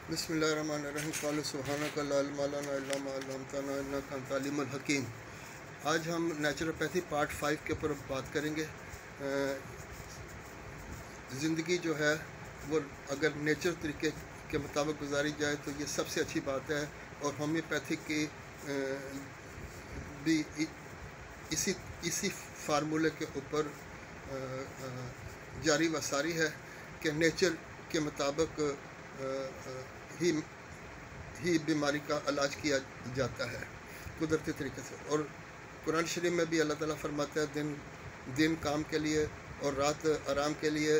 बिस्मिल्लाहिर्रहमानिर्रहीम क़ालू सुब्हानक ला इल्मा लना इल्ला मा अल्लमतना इन्नका अंतल अलीमुल हकीम। आज हम नेचुरोपैथी पार्ट 5 के ऊपर बात करेंगे। ज़िंदगी जो है वो अगर नेचर तरीके के मुताबिक गुजारी जाए तो ये सबसे अच्छी बात है, और होम्योपैथिक की भी इसी फार्मूले के ऊपर जारी व सारी है कि नेचर के मुताबिक ही बीमारी का इलाज किया जाता है कुदरती तरीके से। और कुरान शरीफ में भी अल्लाह ताला फरमाता है दिन काम के लिए और रात आराम के लिए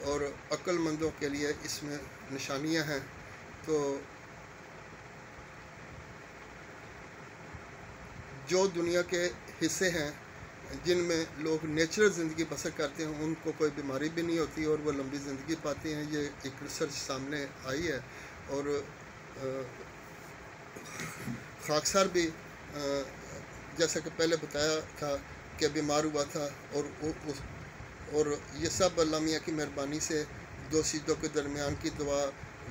और अक्लमंदों के लिए इसमें निशानियां हैं। तो जो दुनिया के हिस्से हैं जिनमें लोग नेचुरल ज़िंदगी बसर करते हैं उनको कोई बीमारी भी नहीं होती और वो लंबी ज़िंदगी पाते हैं। ये एक रिसर्च सामने आई है। और खाकसार भी जैसा कि पहले बताया था कि बीमार हुआ था, और ये सब अल्लाह मियाँ की मेहरबानी से दो चीज़ों के दरमियान की दुआ,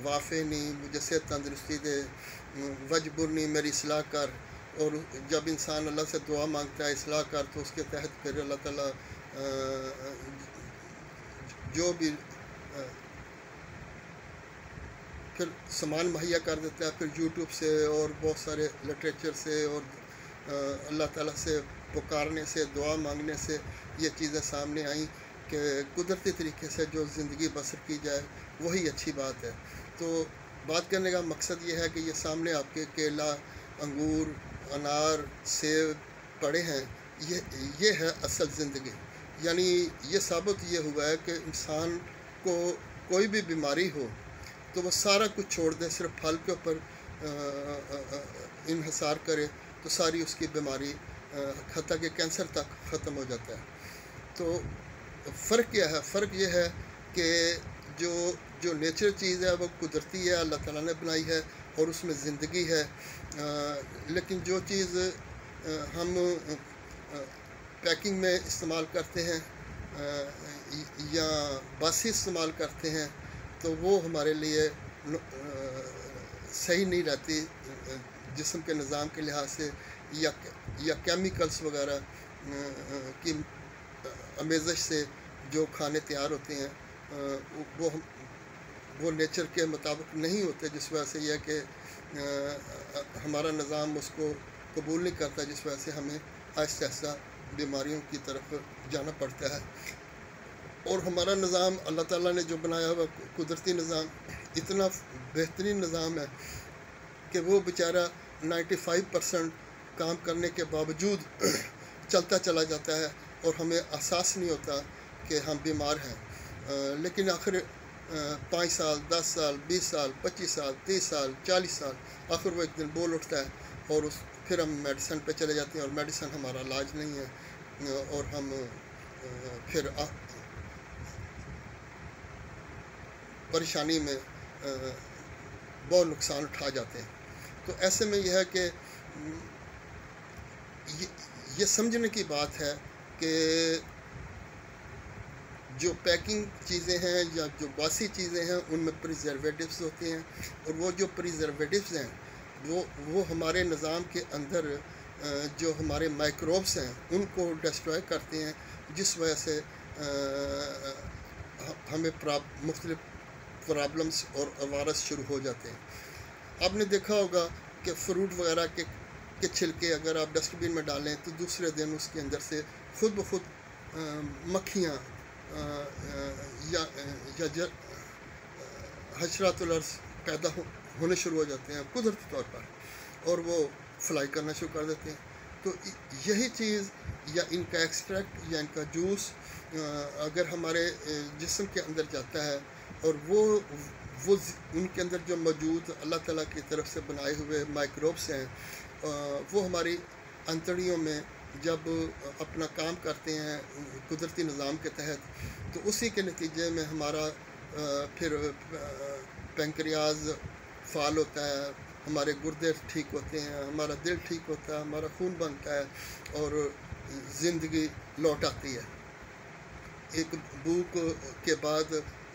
वाफ़ेनी मुझे सेहत तंदरुस्ती दे, वजबुरनी मेरी इस्लाह कर। और जब इंसान अल्लाह से दुआ मांगता है इस्लाह कर, तो उसके तहत फिर अल्लाह ताला जो भी फिर सामान मुहैया कर देता है। फिर यूट्यूब से और बहुत सारे लिटरेचर से और अल्लाह ताला से पुकारने से, दुआ मांगने से ये चीज़ें सामने आई कि कुदरती तरीके से जो ज़िंदगी बसर की जाए वही अच्छी बात है। तो बात करने का मकसद ये है कि ये सामने आपके केला, अंगूर, अनार, सेब पड़े हैं। ये है असल ज़िंदगी। यानी ये साबित ये हुआ है कि इंसान को कोई भी बीमारी हो तो वो सारा कुछ छोड़ दे, सिर्फ फल के ऊपर इन्हिसार करे तो सारी उसकी बीमारी हत्ता के कैंसर तक ख़त्म हो जाता है। तो फ़र्क क्या है? फ़र्क ये है कि जो नेचर चीज़ है वो कुदरती है, अल्लाह ताला ने बनाई है और उसमें ज़िंदगी है। लेकिन जो चीज़ हम पैकिंग में इस्तेमाल करते हैं या बासी इस्तेमाल करते हैं तो वो हमारे लिए सही नहीं रहती जिस्म के निज़ाम के लिहाज से, या केमिकल्स वगैरह की आमेज़श से जो खाने तैयार होते हैं वो नेचर के मुताबिक नहीं होते, जिस वजह से यह कि हमारा निज़ाम उसको कबूल नहीं करता, जिस वजह से हमें आहिस्ता आहिस्ता बीमारियों की तरफ जाना पड़ता है। और हमारा निज़ाम अल्लाह ताला ने जो बनाया हुआ कुदरती निज़ाम इतना बेहतरीन निज़ाम है कि वो बेचारा 95% काम करने के बावजूद चलता चला जाता है और हमें एहसास नहीं होता कि हम बीमार हैं। लेकिन आखिर 5 साल, 10 साल, 20 साल, 25 साल, 30 साल, 40 साल, आखिर वो एक दिन बोल उठता है और फिर हम मेडिसिन पे चले जाते हैं और मेडिसिन हमारा इलाज नहीं है और हम फिर परेशानी में बहुत नुकसान उठा जाते हैं। तो ऐसे में यह है कि ये समझने की बात है कि जो पैकिंग चीज़ें हैं या जो बासी चीज़ें हैं उनमें प्रिजर्वेटिव्स होते हैं, और वो जो प्रिजर्वेटिव्स हैं वो हमारे निज़ाम के अंदर जो हमारे माइक्रोब्स हैं उनको डिस्ट्रॉय करते हैं, जिस वजह से हमें मुख्तलिफ प्रॉब्लम्स और वायरस शुरू हो जाते हैं। आपने देखा होगा कि फ्रूट वगैरह के छिलके अगर आप डस्टबिन में डालें तो दूसरे दिन उसके अंदर से खुद ब खुद मक्खियाँ या हशरातुल अर्ज़ पैदा होने शुरू हो जाते हैं कुदरती तौर पर, और वो फ्लाई करना शुरू कर देते हैं। तो यही चीज़ या इनका एक्सट्रैक्ट या इनका जूस अगर हमारे जिस्म के अंदर जाता है और वो उनके अंदर जो मौजूद अल्लाह ताला की तरफ से बनाए हुए माइक्रोब्स हैं वो हमारी अंतड़ियों में जब अपना काम करते हैं कुदरती निज़ाम के तहत, तो उसी के नतीजे में हमारा फिर पैंक्रियाज फाल होता है, हमारे गुर्दे ठीक होते हैं, हमारा दिल ठीक होता है, हमारा खून बनता है और ज़िंदगी लौट आती है। एक भूख के बाद,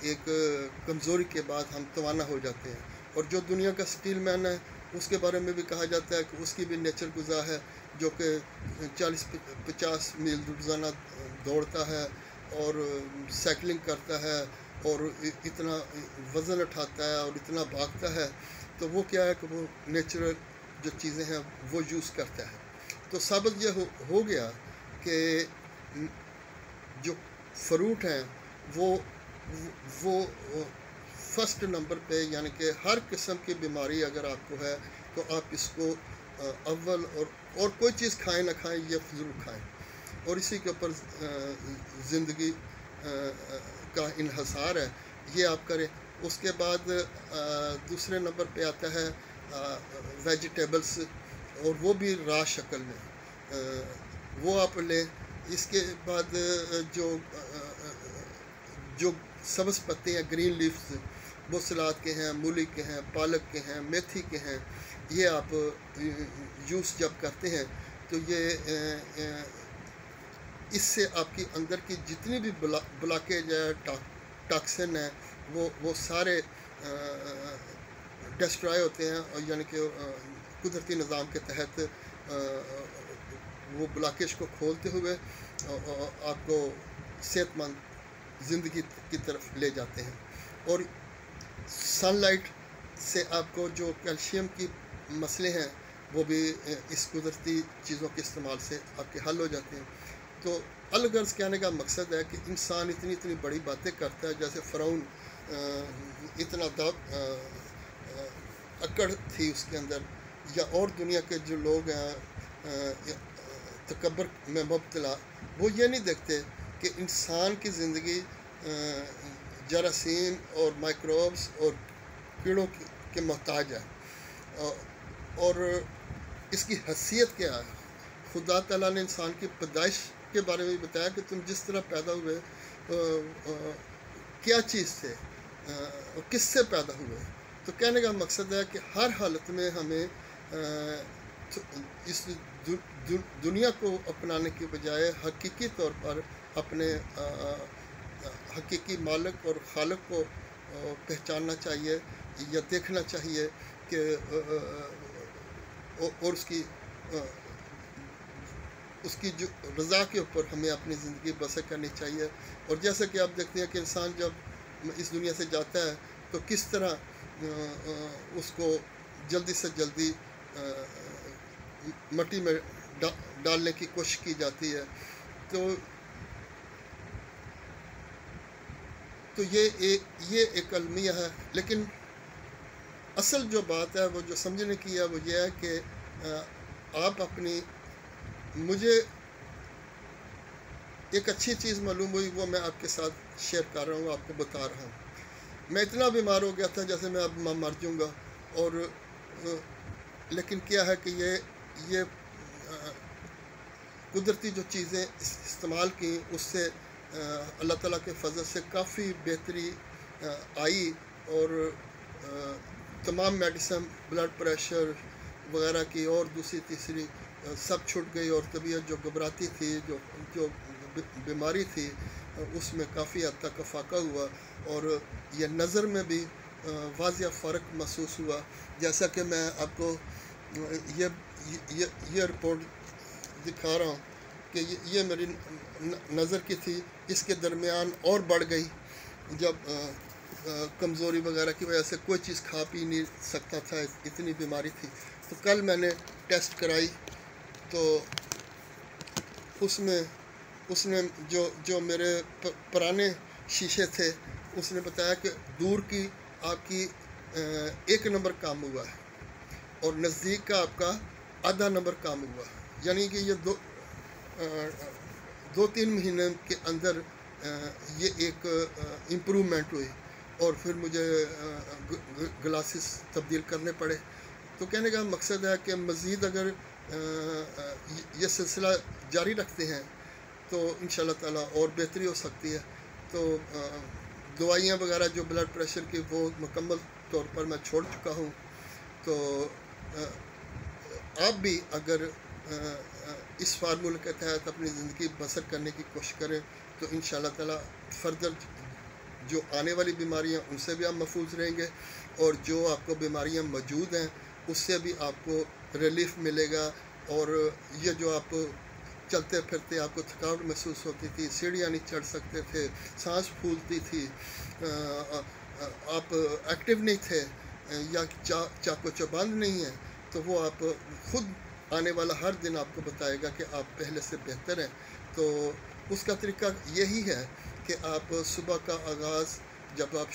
एक कमज़ोरी के बाद हम तवाना हो जाते हैं। اور جو دنیا کا سٹیل مین ہے اس کے بارے میں بھی کہا جاتا ہے کہ اس کی بھی نیچر غذا ہے، جو کہ 40-50 میل روزانہ دوڑتا ہے اور سائیکلنگ کرتا ہے اور اتنا وزن اٹھاتا ہے اور اتنا بھاگتا ہے، تو وہ کیا ہے کہ وہ نیچرل جو چیزیں ہیں وہ یوز کرتا ہے۔ تو ثابت یہ ہو گیا کہ جو فروٹ ہیں وہ فرسٹ نمبر پہ، یعنی کہ ہر قسم کی بیماری اگر آپ کو ہے تو آپ اس کو اول اور کوئی چیز کھائیں نہ کھائیں یہ ضرور کھائیں، اور اسی کے اوپر زندگی کا انحصار ہے، یہ آپ کریں۔ اس کے بعد دوسرے نمبر پہ آتا ہے ویجیٹیبلس، اور وہ بھی راہ شکل میں وہ آپ لیں۔ اس کے بعد جو سبز پتے ہیں، گرین لیفز، وہ سلاد کے ہیں، مولی کے ہیں، پالک کے ہیں، میتھی کے ہیں، یہ آپ یوز جب کرتے ہیں تو یہ اس سے آپ کی اندر کی جتنی بھی بلاکیج ہے، ٹاکسن ہے، وہ سارے ڈسٹرائے ہوتے ہیں، اور یعنی کہ قدرتی نظام کے تحت وہ بلاکیج کو کھولتے ہوئے آپ کو صحت مند زندگی کی طرف لے جاتے ہیں۔ اور سن لائٹ سے آپ کو جو کیلشیم کی مسئلے ہیں وہ بھی اس قدرتی چیزوں کے استعمال سے آپ کے حل ہو جاتے ہیں۔ تو الغرض کہنے کا مقصد ہے کہ انسان اتنی بڑی باتیں کرتا ہے، جیسے فرعون اتنا اکڑ تھی اس کے اندر، یا اور دنیا کے جو لوگ ہیں تکبر میں مبتلا، وہ یہ نہیں دیکھتے کہ انسان کی زندگی جراثیم اور مائکروبس اور کیڑوں کے محتاج ہے، اور اس کی حیثیت کیا ہے۔ خدا تعالیٰ نے انسان کی پیدائش کے بارے میں بتایا کہ تم جس طرح پیدا ہوئے کیا چیز سے اور کس سے پیدا ہوئے۔ تو کہنے کا مقصد ہے کہ ہر حالت میں ہمیں اس دنیا کو اپنانے کے بجائے حقیقی طور پر اپنے حقیقی مالک اور خالق کو پہچاننا چاہیے، یا دیکھنا چاہیے کہ اور اس کی جو رضا کے اوپر ہمیں اپنی زندگی بسر کرنی چاہیے۔ اور جیسا کہ آپ دیکھتے ہیں کہ انسان جب اس دنیا سے جاتا ہے تو کس طرح اس کو جلدی سے جلدی مٹی میں ڈالنے کی کوشش کی جاتی ہے۔ تو یہ ایک المیہ ہے، لیکن اصل جو بات ہے وہ جو سمجھنے کی ہے وہ یہ ہے کہ آپ مجھے ایک اچھی چیز معلوم ہوئی، وہ میں آپ کے ساتھ شیئر کر رہا ہوں، آپ کو بتا رہا ہوں۔ میں اتنا بیمار ہو گیا تھا جیسے میں اب مر جاؤں گا، اور لیکن کیا ہے کہ یہ قدرتی جو چیزیں استعمال کی اس سے اللہ تعالیٰ کے فضل سے کافی بہتری آئی، اور تمام میڈیسن، بلڈ پریشر وغیرہ کی اور دوسری تیسری سب چھٹ گئی، اور طبیعت جو گھبراتی تھی، جو بیماری تھی، اس میں کافی حد تک افاقہ ہوا، اور یہ نظر میں بھی واضح فرق محسوس ہوا۔ جیسا کہ میں آپ کو یہ رپورٹ دکھا رہا ہوں کہ یہ میری نظر کی تھی، اس کے درمیان اور بڑھ گئی جب کمزوری وغیرہ کی وجہ سے کوئی چیز کھا پی نہیں سکتا تھا، اتنی بیماری تھی۔ تو کل میں نے ٹیسٹ کرائی تو اس نے جو میرے پرانے شیشے تھے اس نے بتایا کہ دور کی آپ کی 1 نمبر کام ہوا ہے، اور نزدیک کا آپ کا آدھا نمبر کام ہوا ہے، یعنی کہ یہ 2-3 مہینے کے اندر یہ ایک امپرومنٹ ہوئی، اور پھر مجھے گلاسز تبدیل کرنے پڑے۔ تو کہنے کا مقصد ہے کہ مزید اگر یہ سلسلہ جاری رکھتے ہیں تو انشاءاللہ تعالیٰ اور بہتری ہو سکتی ہے۔ تو دوائیاں وغیرہ جو بلڈ پریشر کی وہ مکمل طور پر میں چھوڑ چکا ہوں۔ تو آپ بھی اگر اس فارمولے کے تحت اپنی زندگی بسر کرنے کی کوشش کریں تو انشاءاللہ تعالیٰ فردر जो आने वाली बीमारियां उनसे भी आप महफूज रहेंगे, और जो आपको बीमारियां मौजूद हैं उससे भी आपको रिलीफ मिलेगा। और ये जो आप चलते फिरते आपको थकावट महसूस होती थी, सीढ़ियाँ नहीं चढ़ सकते थे, सांस फूलती थी, आप एक्टिव नहीं थे, या चाको चौबंद नहीं है, तो वो आप खुद आने वाला हर दिन आपको बताएगा कि आप पहले से बेहतर हैं। तो उसका तरीका यही है कि आप सुबह का आगाज़, जब आप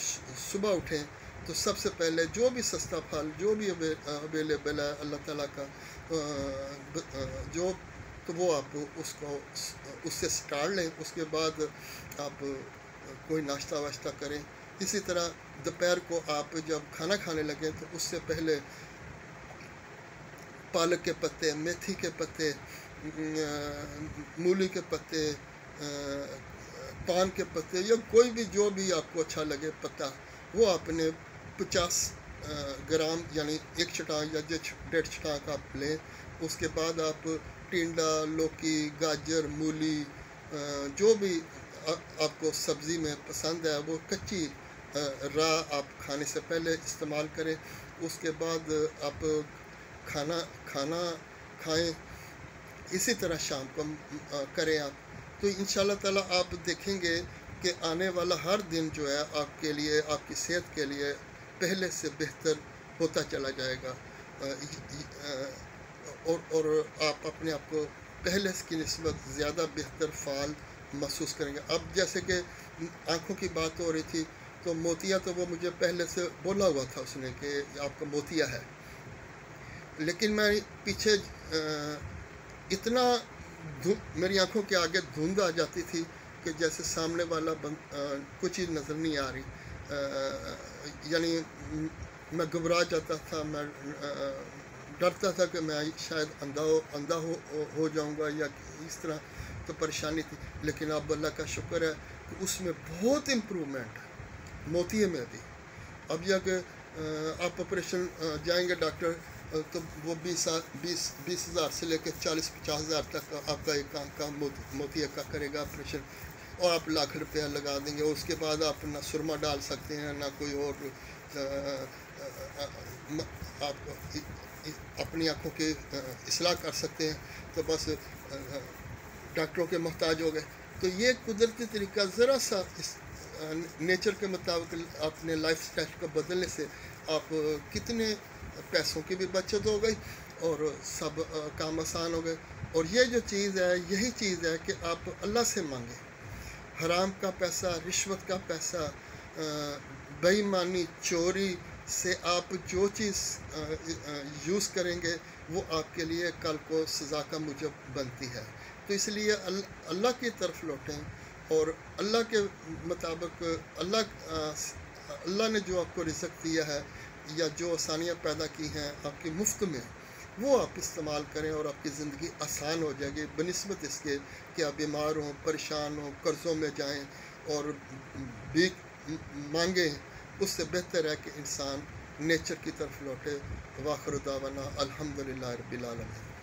सुबह उठें तो सबसे पहले जो भी सस्ता फल जो भी अवेलेबल है अल्लाह ताला का, जो तो वो आप उसको उससे स्टार्ट लें। उसके बाद आप कोई नाश्ता वाश्ता करें। इसी तरह दोपहर को आप जब खाना खाने लगें तो उससे पहले पालक के पत्ते, मेथी के पत्ते, मूली के पत्ते, पान के पत्ते, या कोई भी जो भी आपको अच्छा लगे पत्ता, वो आपने 50 ग्राम यानी 1 छटाक या 1.5 छटाक आप लें। उसके बाद आप टिंडा, लौकी, गाजर, मूली, जो भी आपको सब्ज़ी में पसंद है वो कच्ची राह आप खाने से पहले इस्तेमाल करें। उसके बाद आप खाना खाएं। इसी तरह शाम को करें आप, तो इंशाल्लाह ताला आप देखेंगे कि आने वाला हर दिन जो है आपके लिए, आपकी सेहत के लिए पहले से बेहतर होता चला जाएगा। और आप अपने आप को पहले की निस्बत ज़्यादा बेहतर फ़ाल महसूस करेंगे। अब जैसे कि आँखों की बात हो रही थी, तो मोतिया तो वो मुझे पहले से बोला हुआ था उसने कि आपका मोतिया है, लेकिन मैं पीछे इतना मेरी आंखों के आगे धुंध आ जाती थी कि जैसे सामने वाला कुछ ही नज़र नहीं आ रही, यानी मैं घबरा जाता था, मैं डरता था कि मैं शायद अंधा हो जाऊंगा या इस तरह, तो परेशानी थी। लेकिन अब अल्लाह का शुक्र है कि उसमें बहुत इम्प्रूवमेंट है, मोतिये में भी। अब यह आप ऑपरेशन जाएंगे डॉक्टर, तो वो 20,000 से लेकर 40-50 हज़ार तक आपका एक आँख का मोतिया का करेगा ऑपरेशन, और आप लाख रुपया लगा देंगे। उसके बाद आप ना सुरमा डाल सकते हैं, ना कोई और, आप अपनी आँखों की इस्लाह कर सकते हैं, तो बस डॉक्टरों के मोहताज हो गए। तो ये कुदरती तरीका ज़रा सा इस नेचर के मुताबिक अपने लाइफ स्टाइल को बदलने से आप कितने पैसों की भी बचत हो गई और सब काम आसान हो गए। और ये जो चीज़ है, यही चीज़ है कि आप अल्लाह से मांगें। हराम का पैसा, रिश्वत का पैसा, बेईमानी, चोरी से आप जो चीज़ यूज़ करेंगे वो आपके लिए कल को सज़ा का मूजब बनती है। तो इसलिए अल्लाह की तरफ लौटें और अल्लाह के मुताबिक अल्लाह ने जो आपको रिज़्क़ दिया है या जो आसानियाँ पैदा की हैं आपकी मुफ्त में, वो आप इस्तेमाल करें और आपकी ज़िंदगी आसान हो जाएगी, बनिस्बत इसके कि आप बीमार हों, परेशान हों, कर्ज़ों में जाएं और भीख मांगें। उससे बेहतर है कि इंसान नेचर की तरफ लौटे। वाखिर दावाना अल्हम्दुलिल्लाह रब्बिल आलमीन।